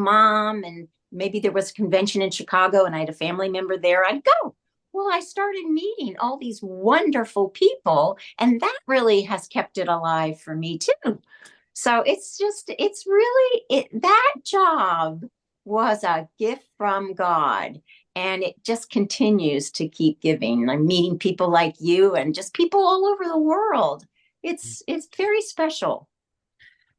mom, and maybe there was a convention in Chicago and I had a family member there, I'd go. Well, I started meeting all these wonderful people, and that really has kept it alive for me too. So it's really that job was a gift from God. And it just continues to keep giving. I'm meeting people like you and just people all over the world. It's very special.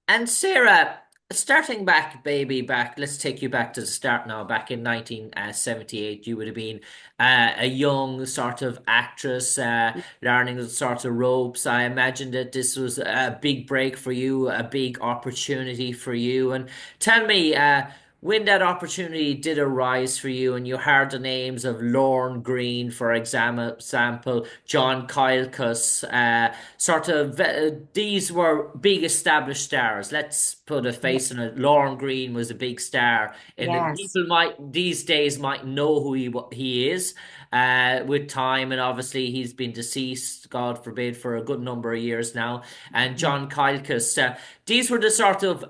And Sarah, starting back, baby, back, let's take you back to the start now. Back in 1978, you would have been a young sort of actress, learning the sort of ropes. I imagine that this was a big break for you, a big opportunity for you. And tell me, when that opportunity did arise for you and you heard the names of Lorne Greene, for example, John Kylkus, these were big established stars. Let's put a Yeah. face on it. Lorne Greene was a big star, and the Yes. people might these days might know who he is. With time, and obviously he's been deceased, God forbid, for a good number of years now. And Yeah. John Kylkus, these were the sort of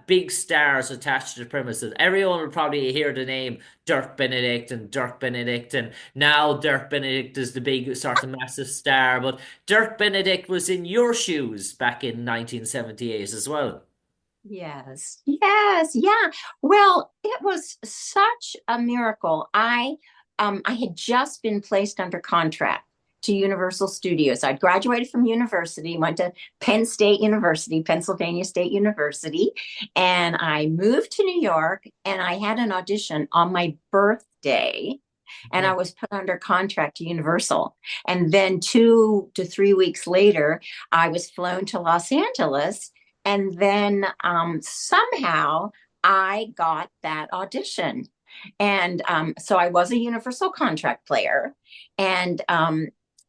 big stars attached to the premises. Everyone will probably hear the name Dirk Benedict and Dirk Benedict, and now Dirk Benedict is the big sort of massive star. But Dirk Benedict was in your shoes back in 1978 as well. Yes. Yes. Yeah. Well, it was such a miracle. I had just been placed under contract to Universal Studios. I'd graduated from university, went to Penn State University, Pennsylvania State University, and I moved to New York and I had an audition on my birthday. And I Mhm. was put under contract to Universal. And then 2 to 3 weeks later, I was flown to Los Angeles. And then somehow I got that audition. And so I was a Universal contract player. And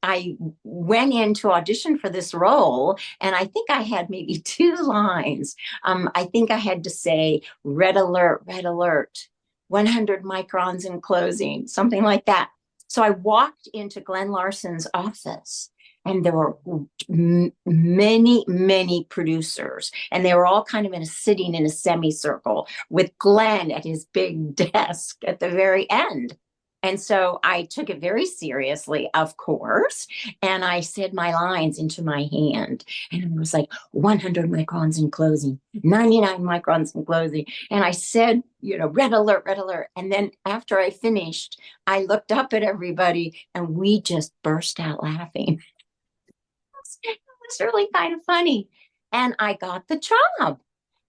I went in to audition for this role, and I think I had maybe 2 lines. I think I had to say, red alert, 100 microns in closing, something like that. So I walked into Glenn Larson's office, and there were many, many producers, and they were all kind of sitting in a semicircle with Glenn at his big desk at the very end. And so I took it very seriously, of course, and I said my lines into my hand. And it was like 100 microns in closing, 99 microns in closing. And I said, red alert, red alert. And then after I finished, I looked up at everybody and we just burst out laughing. It was really kind of funny. And I got the job.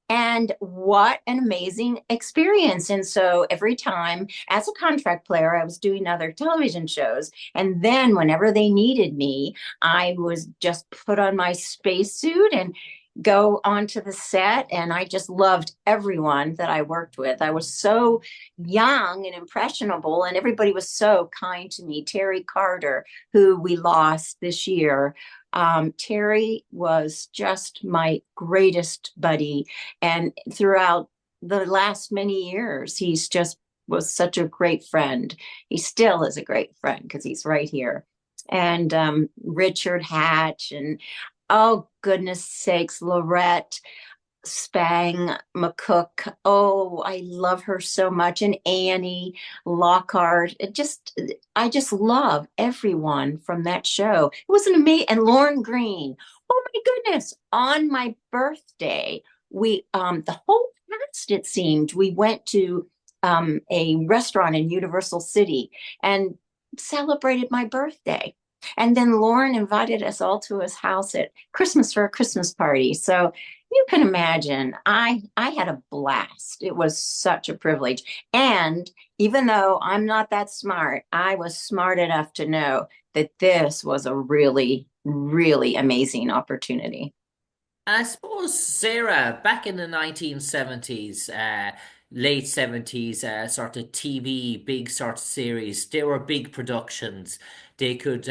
And what an amazing experience. And so every time as a contract player, I was doing other television shows. And then whenever they needed me, I was just put on my spacesuit and go onto the set. And I just loved everyone that I worked with. I was so young and impressionable, and everybody was so kind to me. Terry Carter, who we lost this year. Terry was just my greatest buddy. And throughout the last many years, he's just was such a great friend. He still is a great friend because he's right here. And Richard Hatch, and oh, goodness sakes, Lorette Spang McCook. Oh, I love her so much. And Annie Lockhart. I just love everyone from that show. It was an amazing, and Lorne Greene. Oh my goodness. On my birthday, the whole cast, it seemed, we went to a restaurant in Universal City and celebrated my birthday. And then Lauren invited us all to his house at Christmas for a Christmas party. So you can imagine, I had a blast. It was such a privilege. And even though I'm not that smart, I was smart enough to know that this was a really, really amazing opportunity. I suppose, Sarah, back in the 1970s, late 70s, sort of TV, big sort of series, they were big productions. They could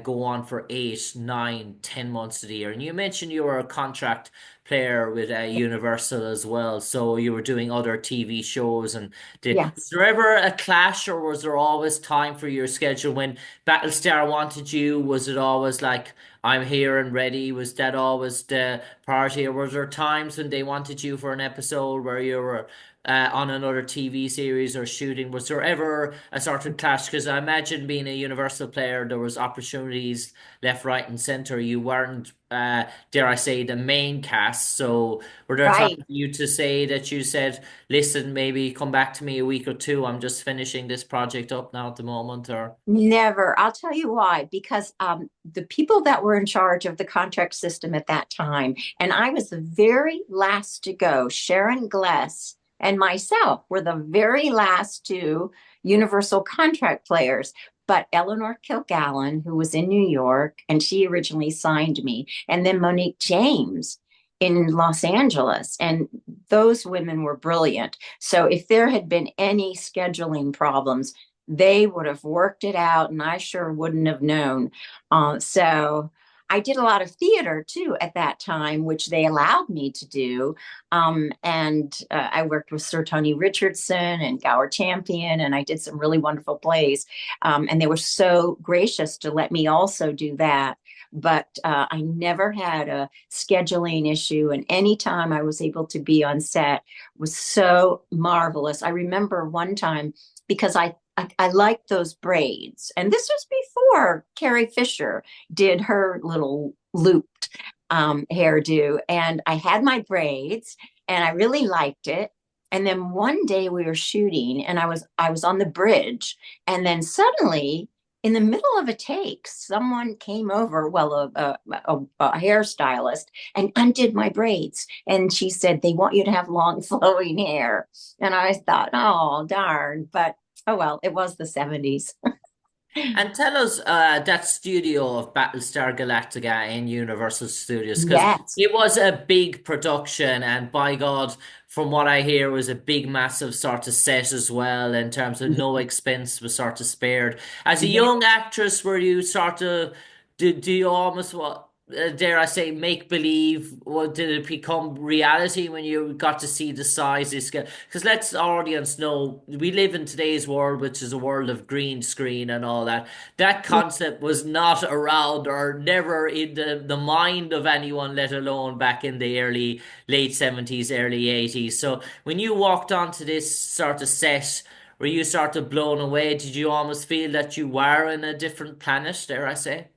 go on for 8, 9, 10 months of the year. And you mentioned you were a contract player with Universal as well, so you were doing other TV shows. And was Yes. there ever a clash, or was there always time for your schedule when Battlestar wanted you? Was it always like, I'm here and ready? Was that always the priority, or was there times when they wanted you for an episode where you were on another TV series or shooting? Was there ever a sort of clash? Because I imagine being a Universal player, there was opportunities left, right, and center. You weren't, dare I say, the main cast. So were there times Right. for you to say that you said, "Listen, maybe come back to me a week or two. I'm just finishing this project up now at the moment," or? Never. I'll tell you why. Because the people that were in charge of the contract system at that time, and I was the very last to go, Sharon Gless and myself were the very last two Universal contract players. But Eleanor Kilgallen, who was in New York, and she originally signed me, and then Monique James in Los Angeles. And those women were brilliant. So if there had been any scheduling problems, they would have worked it out, and I sure wouldn't have known. So I did a lot of theater too at that time, which they allowed me to do. And I worked with Sir Tony Richardson and Gower Champion, and I did some really wonderful plays. And they were so gracious to let me also do that. But I never had a scheduling issue, and anytime I was able to be on set was so marvelous. I remember one time because I liked those braids. And this was before Carrie Fisher did her little looped hairdo. And I had my braids and I really liked it. And then one day we were shooting and I was on the bridge. And then suddenly in the middle of a take, someone came over, well, a hairstylist, and undid my braids. And she said, they want you to have long flowing hair. And I thought, oh, darn. But oh well, it was the 70s. And tell us that studio of Battlestar Galactica in Universal Studios, because Yes. it was a big production, and by God, from what I hear, was a big, massive sort of set as well, in terms of no expense was sort of spared. As a Yeah. young actress, were you sort of, do you almost, what, dare I say, make believe? Or did it become reality when you got to see the size of scale? Because let's our audience know we live in today's world, which is a world of green screen and all that. That concept was not around or never in the mind of anyone, let alone back in the late 70s, early 80s. So when you walked onto this sort of set, were you sort of blown away? Did you almost feel that you were in a different planet, dare I say?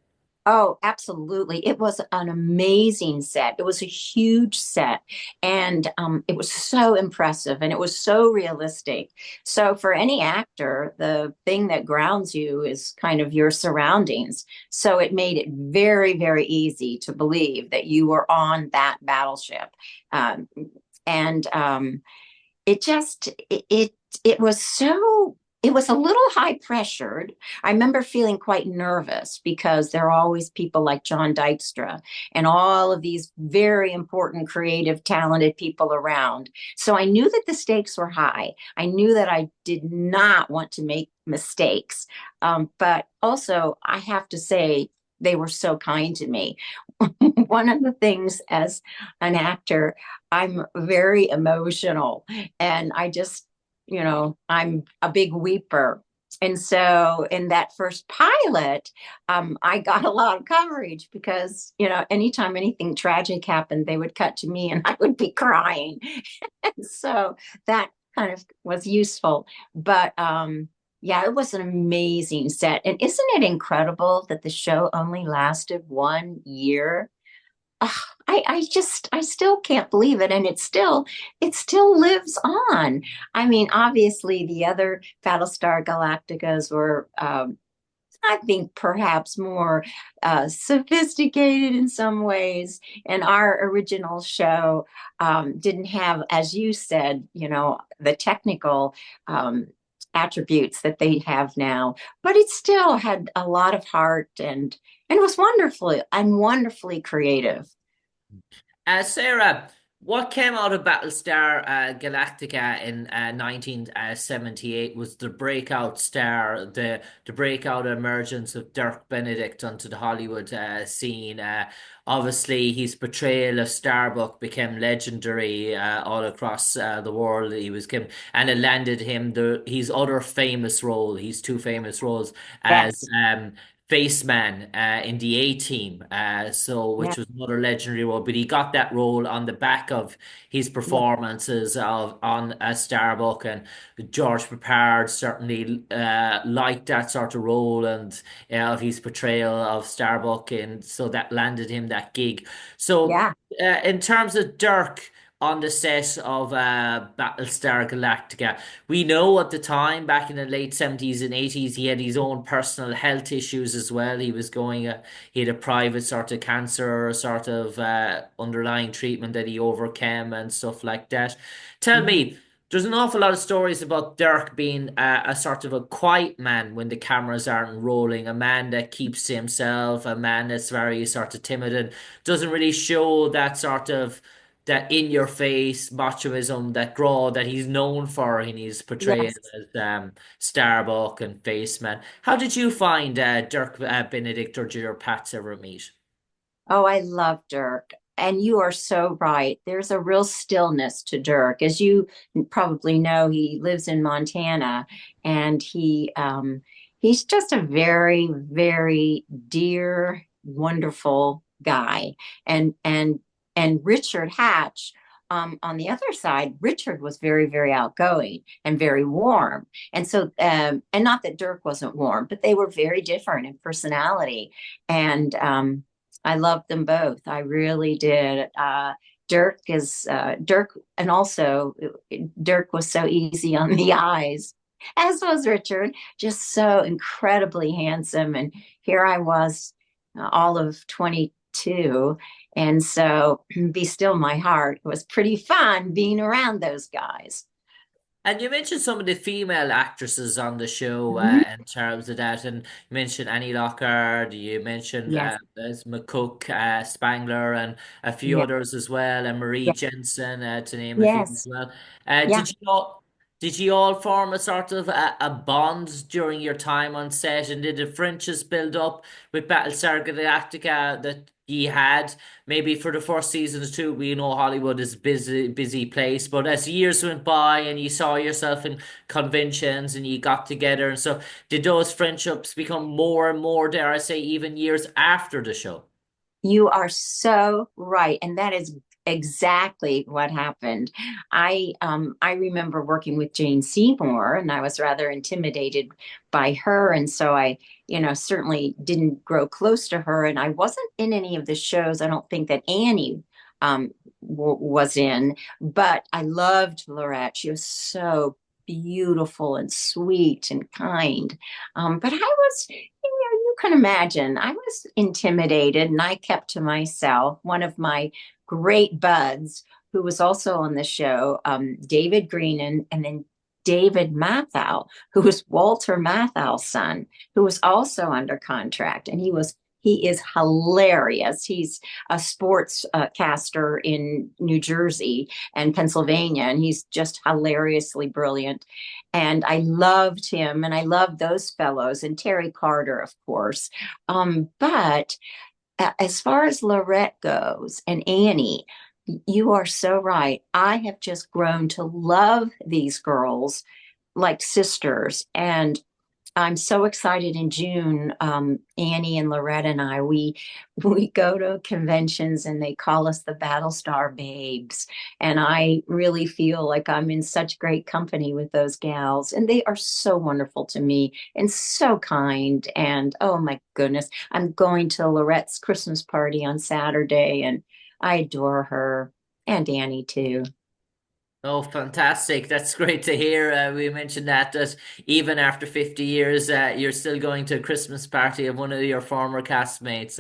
Oh, absolutely. It was an amazing set. It was a huge set, and it was so impressive and it was so realistic. So, for any actor, the thing that grounds you is kind of your surroundings. So, it made it very, very easy to believe that you were on that battleship. Um, and it just it was so it was a little high pressured. I remember feeling quite nervous because there are always people like John Dykstra and all of these very important, creative, talented people around. So I knew that the stakes were high. I knew that I did not want to make mistakes. But also, I have to say, they were so kind to me. One of the things as an actor, I'm very emotional and I'm a big weeper. And so in that first pilot, I got a lot of coverage because, anytime anything tragic happened, they would cut to me and I would be crying. And so that kind of was useful. But yeah, it was an amazing set. And isn't it incredible that the show only lasted 1 year? Ah, I still can't believe it. And it still lives on. I mean, obviously the other Battlestar Galacticas were, I think perhaps more sophisticated in some ways. And our original show didn't have, as you said, the technical attributes that they have now, but it still had a lot of heart and it was wonderfully creative. Sarah, what came out of Battlestar Galactica in 1978 was the breakout star, the breakout emergence of Dirk Benedict onto the Hollywood scene. Obviously, his portrayal of Starbuck became legendary all across the world. He was given, and it landed him his other famous role, his two famous roles as Yes. Faceman in the A Team, Yeah, which was another legendary role. But he got that role on the back of his yeah, performances of on Starbuck, and George Peppard certainly liked that sort of role and of his portrayal of Starbuck, and so that landed him that gig. So, yeah, in terms of Dirk on the set of Battlestar Galactica. We know at the time, back in the late 70s and 80s, he had his own personal health issues as well. He had a private sort of cancer or sort of underlying treatment that he overcame and stuff like that. Tell mhm, me, there's an awful lot of stories about Dirk being a sort of a quiet man when the cameras aren't rolling, a man that keeps to himself, a man that's very sort of timid and doesn't really show that sort of that in your face machoism, that draw that he's known for in his portrayal yes. as Starbuck and Faceman. How did you find Dirk Benedict or your Pats ever meet? Oh, I love Dirk. And you are so right. There's a real stillness to Dirk. As you probably know, he lives in Montana and he's just a very, very dear, wonderful guy. And Richard Hatch, on the other side, Richard was very, very outgoing and very warm. And so, and not that Dirk wasn't warm, but they were very different in personality. And I loved them both. I really did. Dirk, and also Dirk was so easy on the eyes, as was Richard, just so incredibly handsome. And here I was, all of 22. And so, Be Still My Heart was pretty fun being around those guys. And you mentioned some of the female actresses on the show Mhm. in terms of that, and you mentioned Annie Lockhart, you mentioned Yes, there's McCook, Spangler, and a few yeah, others as well, and Marie yeah, Jensen, to name a few as yes, well. yeah. Did you all form a sort of a bond during your time on set, and did the friendships build up with Battlestar Galactica that you had? Maybe for the first season or two, we know Hollywood is a busy place, but as years went by and you saw yourself in conventions and you got together and so did those friendships become more and more, dare I say, even years after the show? You are so right, and that is exactly what happened. I remember working with Jane Seymour, and I was rather intimidated by her, and so certainly didn't grow close to her. And I wasn't in any of the shows. I don't think that Annie was in, but I loved Lorette. She was so beautiful and sweet and kind. But I was, you can imagine, I was intimidated and I kept to myself. One of my great buds, who was also on the show, David Green, and then David Mathau, who was Walter Matthau's son, who was also under contract. And he is hilarious. He's a sports caster in New Jersey and Pennsylvania, and he's just hilariously brilliant. And I loved him, and I loved those fellows, and Terry Carter, of course. But as far as Lorette goes and Annie, you are so right. I have just grown to love these girls like sisters. And I'm so excited in June. Annie and Loretta and I, we go to conventions and they call us the Battlestar Babes. And I really feel like I'm in such great company with those gals. And they are so wonderful to me and so kind. And oh my goodness, I'm going to Lorette's Christmas party on Saturday and I adore her and Annie too. Oh, fantastic. That's great to hear. We mentioned that even after 50 years, you're still going to a Christmas party of one of your former castmates.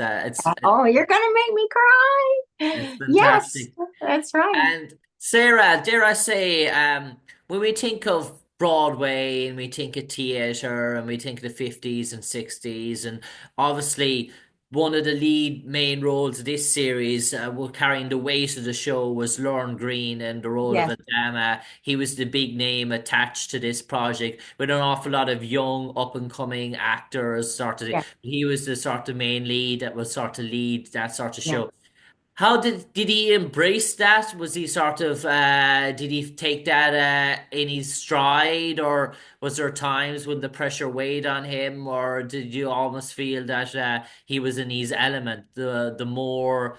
Oh, you're going to make me It's cry. Yes, fantastic. that's right. And Sarah, dare I say, when we think of Broadway and we think of theatre and we think of the 50s and 60s, and obviously one of the lead main roles of this series, carrying the weight of the show, was Lorne Greene in the role of Yes, Adama. He was the big name attached to this project with an awful lot of young, up and coming actors. yeah, He was the sort of main lead that was sort of lead that sort of yeah. show. How did he embrace that? Was he sort of did he take that in his stride, or was there times when the pressure weighed on him, or did you almost feel that he was in his element? The more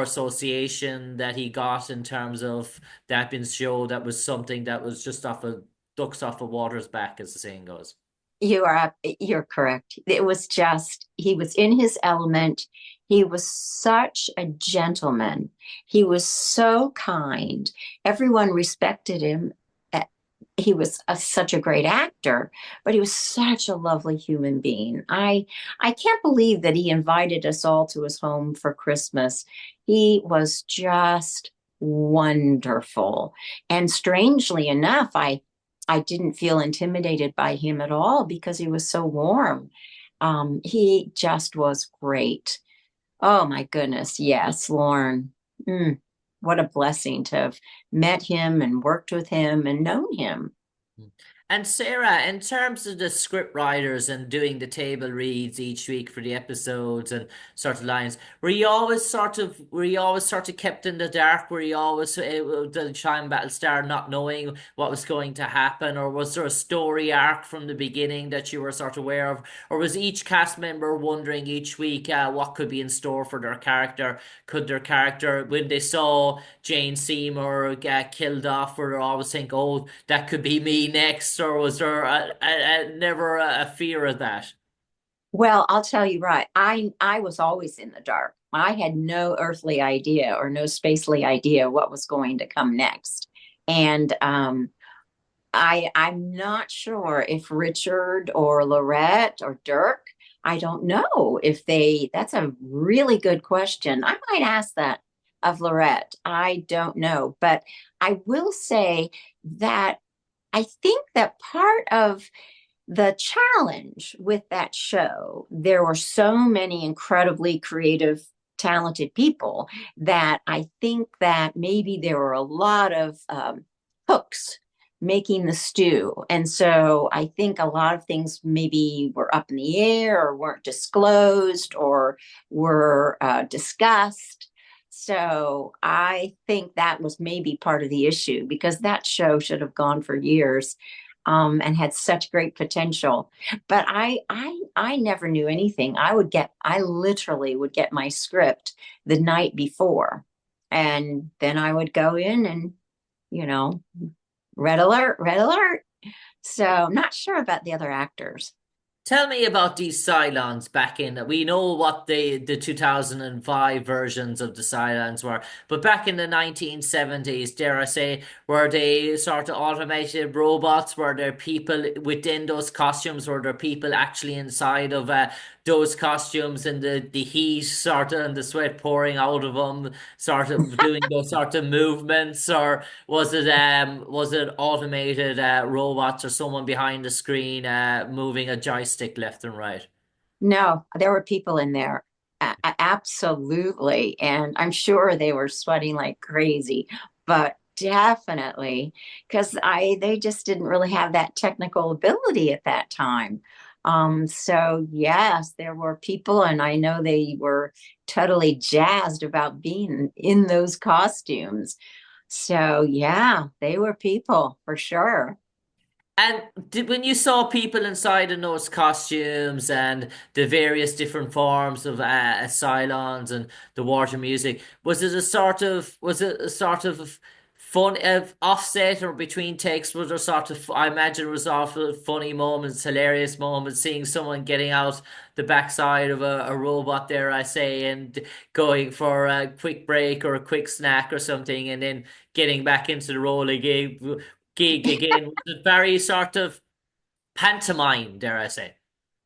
association that he got in terms of that being show, that was something that was just off a ducks off a water's back, as the saying goes. You're correct. It was just, he was in his element. He was such a gentleman. He was so kind. Everyone respected him. Uh, He was such a great actor, but he was such a lovely human being. I can't believe that he invited us all to his home for Christmas. He was just wonderful. And strangely enough, I didn't feel intimidated by him at all because he was so warm. He just was great. Oh my goodness. Yes, Lorne. Mm, what a blessing to have met him and worked with him and known him. And Sarah, in terms of the script writers and doing the table reads each week for the episodes and sort of lines, were you always sort of kept in the dark? Were you always the Chime Battlestar not knowing what was going to happen, or was there a story arc from the beginning that you were sort of aware of, or was each cast member wondering each week what could be in store for their character? Could their character, when they saw Jane Seymour get killed off, or they always think, "Oh, that could be me next," or was there never a fear of that? Well, I'll tell you right. I was always in the dark. I had no earthly idea or no spacely idea what was going to come next. And I'm not sure if Richard or Lorette or Dirk, I don't know if that's a really good question. I might ask that of Lorette. I don't know. But I will say that I think that part of the challenge with that show, there were so many incredibly creative, talented people that I think that maybe there were a lot of hooks making the stew. And so I think a lot of things maybe were up in the air or weren't disclosed or were discussed. So I think that was maybe part of the issue because that show should have gone for years and had such great potential. But I never knew anything. I literally would get my script the night before, and then I would go in and, you know, red alert, red alert. So not sure about the other actors. Tell me about these Cylons back in. We know what the 2005 versions of the Cylons were, but back in the 1970s, dare I say, were they sort of automated robots? Were there people within those costumes? Were there people actually inside of those costumes, and the heat sort of and the sweat pouring out of them, sort of doing those sort of movements, or was it automated robots or someone behind the screen moving a joystick left and right? No, there were people in there. Absolutely. And I'm sure they were sweating like crazy, but definitely because they just didn't really have that technical ability at that time. So yes, there were people, and I know they were totally jazzed about being in those costumes. So yeah, they were people for sure. And when you saw people inside in those costumes and the various different forms of Cylons and the water music, was it a sort of fun offset or between takes? Was there sort of, I imagine it was awful funny moments, hilarious moments, seeing someone getting out the backside of a robot there, I say, and going for a quick break or a quick snack or something, and then getting back into the role again gig again. Was it very sort of pantomime, dare I say?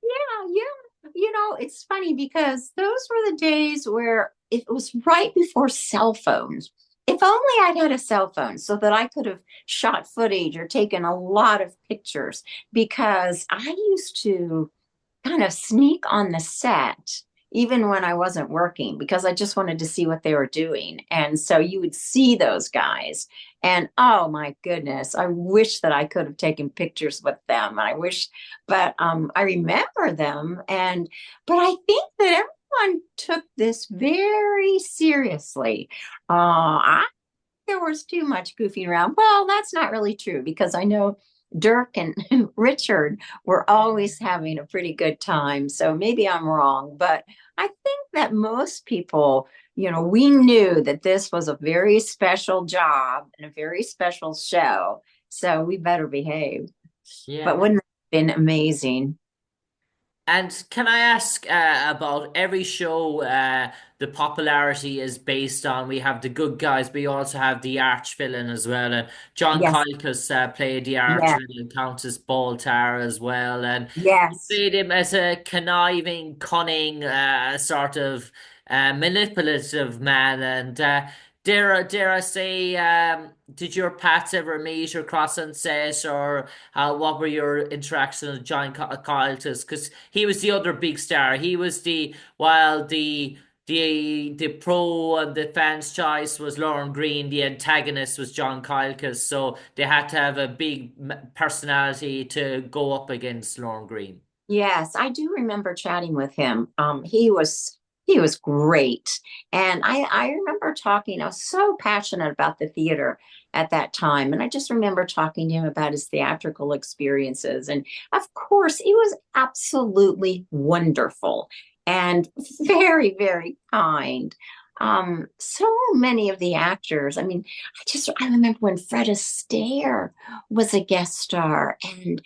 Yeah, yeah. It's funny because those were the days where it was right before cell phones. If only I'd had a cell phone so that I could have shot footage or taken a lot of pictures because I used to kind of sneak on the set even when I wasn't working because I just wanted to see what they were doing. And so you would see those guys and oh my goodness, I wish that I could have taken pictures with them. I wish, but I remember them and but I think that everyone took this very seriously. There was too much goofing around. Well, that's not really true because I know Dirk and Richard were always having a pretty good time. So maybe I'm wrong, but I think that most people, we knew that this was a very special job and a very special show. So we better behave. Yeah. But wouldn't that have been amazing? And can I ask about every show? The popularity is based on we have the good guys, but we also have the arch villain as well. And John Yes, Kylkus played the arch yes, villain, Countess Baltar as well, and he yes. played him as a conniving, cunning, sort of manipulative man. And dare I say, did your paths ever meet or cross on set, or what were your interactions with John Kyltus? Because he was the other big star. He was while the pro and the fans' choice was Lorne Greene, the antagonist was John Kylkus. So they had to have a big personality to go up against Lorne Greene. Yes, I do remember chatting with him. He was great. And I remember talking, I was so passionate about the theater at that time. And I just remember talking to him about his theatrical experiences. And of course, he was absolutely wonderful and very, very kind. So many of the actors, I remember when Fred Astaire was a guest star, and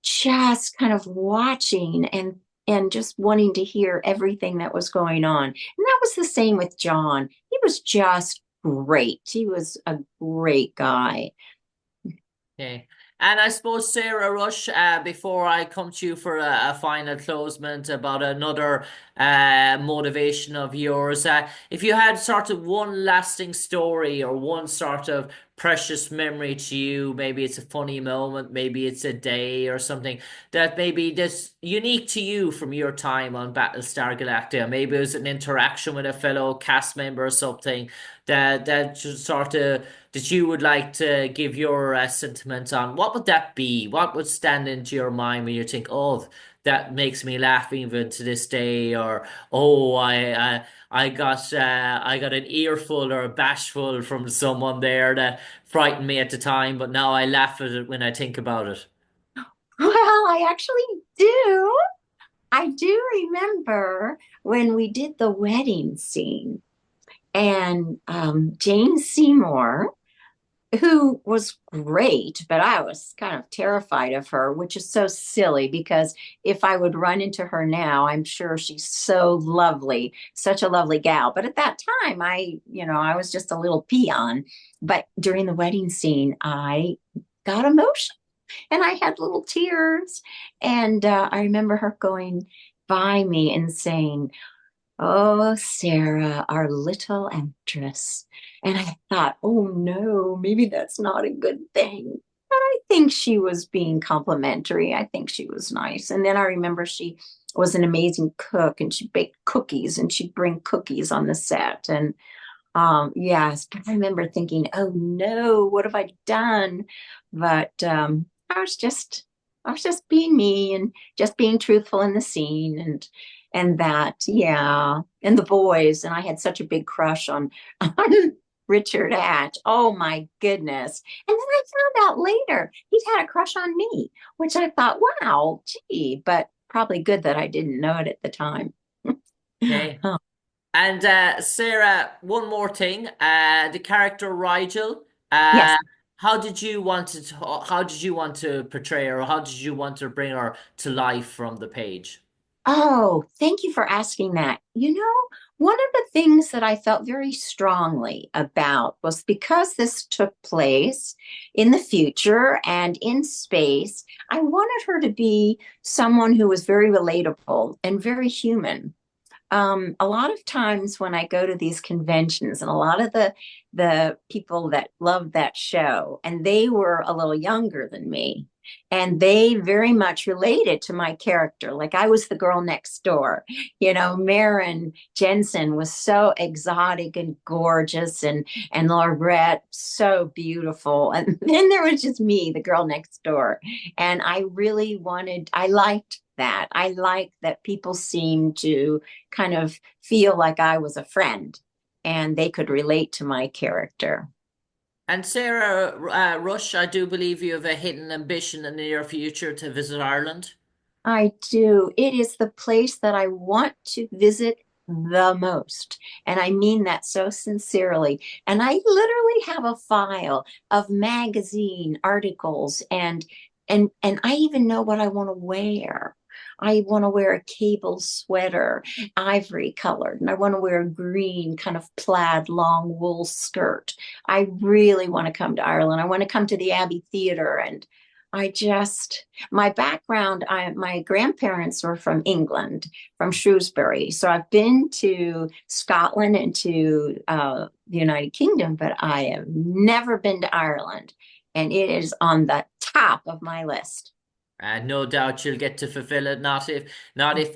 just kind of watching and just wanting to hear everything that was going on. And that was the same with John. He was just great. He was a great guy. Okay. And I suppose, Sarah Rush, before I come to you for a final closement about another motivation of yours, if you had sort of one lasting story or one sort of precious memory to you, maybe it's a funny moment, maybe it's a day or something that maybe that's unique to you from your time on Battlestar Galactica. Maybe it was an interaction with a fellow cast member or something that just sort of that you would like to give your sentiment on, what would that be? What would stand into your mind when you think, oh, that makes me laugh even to this day, or oh, I got an earful or a bashful from someone there that frightened me at the time, but now I laugh at it when I think about it. Well, I actually do. I do remember when we did the wedding scene, and Jane Seymour, who was great, but I was kind of terrified of her, which is so silly because if I would run into her now, I'm sure she's so lovely, such a lovely gal. But at that time, I was just a little peon. But during the wedding scene, I got emotional and I had little tears. And I remember her going by me and saying, "Oh, Sarah, our little actress." And I thought, oh no, maybe that's not a good thing. But I think she was being complimentary. I think she was nice. And then I remember she was an amazing cook and she baked cookies and she'd bring cookies on the set. And yes, I remember thinking, oh no, what have I done? But I was just being me and just being truthful in the scene and that, yeah. And the boys, and I had such a big crush on Richard Hatch. Oh my goodness. And then I found out later he'd had a crush on me, which I thought, wow, gee, but probably good that I didn't know it at the time. Okay. Oh, And Sarah, one more thing. The character Rigel, yes. how did you want to how did you want to portray her, or how did you want to bring her to life from the page? Oh, thank you for asking that. One of the things that I felt very strongly about was because this took place in the future and in space, I wanted her to be someone who was very relatable and very human. A lot of times when I go to these conventions, and a lot of the people that loved that show, and they were a little younger than me, and they very much related to my character. Like I was the girl next door. Marin Jensen was so exotic and gorgeous, and Laurette so beautiful, and then there was just me, the girl next door, and I really wanted. I liked that. I like that people seem to kind of feel like I was a friend and they could relate to my character. And Sarah Rush, I do believe you have a hidden ambition in the near future to visit Ireland. I do. It is the place that I want to visit the most. And I mean that so sincerely. And I literally have a file of magazine articles and I even know what I want to wear. I want to wear a cable sweater, ivory colored, and I want to wear a green kind of plaid long wool skirt. I really want to come to Ireland. I want to come to the Abbey Theatre and I just my background, my grandparents were from England, from Shrewsbury. So I've been to Scotland and to the United Kingdom, but I have never been to Ireland. And it is on the top of my list. No doubt you'll get to fulfill it, not if